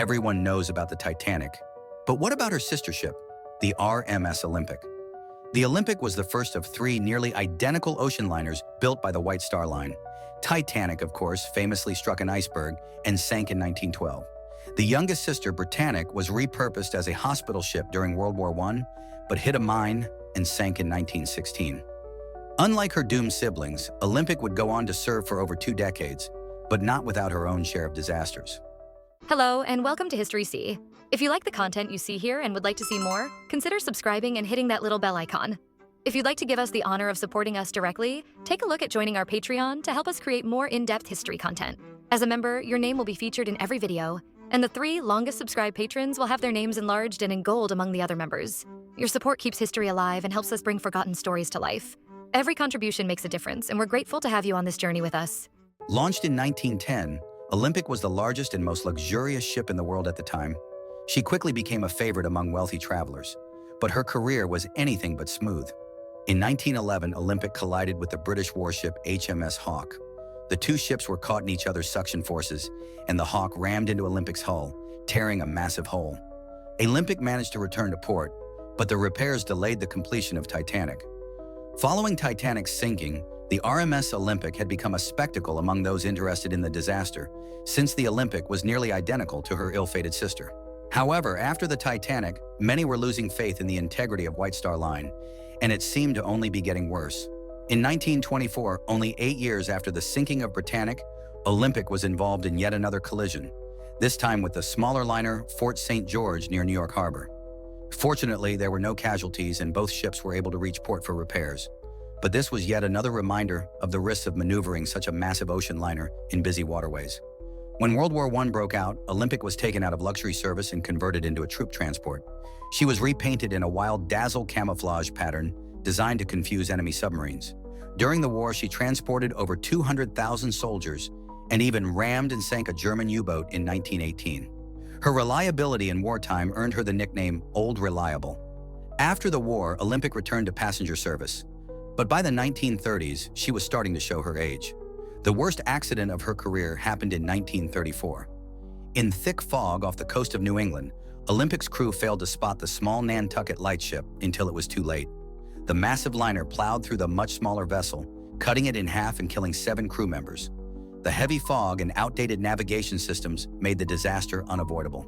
Everyone knows about the Titanic. But what about her sister ship, the RMS Olympic? The Olympic was the first of three nearly identical ocean liners built by the White Star Line. Titanic, of course, famously struck an iceberg and sank in 1912. The youngest sister, Britannic, was repurposed as a hospital ship during World War I, but hit a mine and sank in 1916. Unlike her doomed siblings, Olympic would go on to serve for over 2 decades, but not without her own share of disasters. Hello, and welcome to History C. If you like the content you see here and would like to see more, consider subscribing and hitting that little bell icon. If you'd like to give us the honor of supporting us directly, take a look at joining our Patreon to help us create more in-depth history content. As a member, your name will be featured in every video, and the 3 longest subscribed patrons will have their names enlarged and in gold among the other members. Your support keeps history alive and helps us bring forgotten stories to life. Every contribution makes a difference, and we're grateful to have you on this journey with us. Launched in 1910, Olympic was the largest and most luxurious ship in the world at the time. She quickly became a favorite among wealthy travelers, but her career was anything but smooth. In 1911, Olympic collided with the British warship HMS Hawke. The two ships were caught in each other's suction forces, and the Hawke rammed into Olympic's hull, tearing a massive hole. Olympic managed to return to port, but the repairs delayed the completion of Titanic. Following Titanic's sinking, the RMS Olympic had become a spectacle among those interested in the disaster, since the Olympic was nearly identical to her ill-fated sister. However, after the Titanic, many were losing faith in the integrity of White Star Line, and it seemed to only be getting worse. In 1924, only 8 years after the sinking of Britannic, Olympic was involved in yet another collision, this time with the smaller liner Fort St. George near New York Harbor. Fortunately, there were no casualties and both ships were able to reach port for repairs. But this was yet another reminder of the risks of maneuvering such a massive ocean liner in busy waterways. When World War I broke out, Olympic was taken out of luxury service and converted into a troop transport. She was repainted in a wild dazzle camouflage pattern designed to confuse enemy submarines. During the war, she transported over 200,000 soldiers and even rammed and sank a German U-boat in 1918. Her reliability in wartime earned her the nickname Old Reliable. After the war, Olympic returned to passenger service. But by the 1930s, she was starting to show her age. The worst accident of her career happened in 1934. In thick fog off the coast of New England, Olympic's crew failed to spot the small Nantucket lightship until it was too late. The massive liner plowed through the much smaller vessel, cutting it in half and killing 7 crew members. The heavy fog and outdated navigation systems made the disaster unavoidable.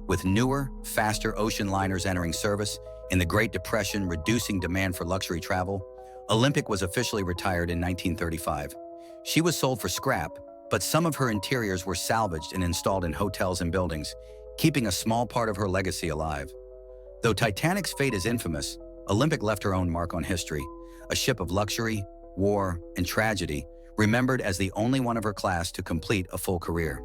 With newer, faster ocean liners entering service and the Great Depression reducing demand for luxury travel, Olympic was officially retired in 1935. She was sold for scrap, but some of her interiors were salvaged and installed in hotels and buildings, keeping a small part of her legacy alive. Though Titanic's fate is infamous, Olympic left her own mark on history, a ship of luxury, war, and tragedy, remembered as the only one of her class to complete a full career.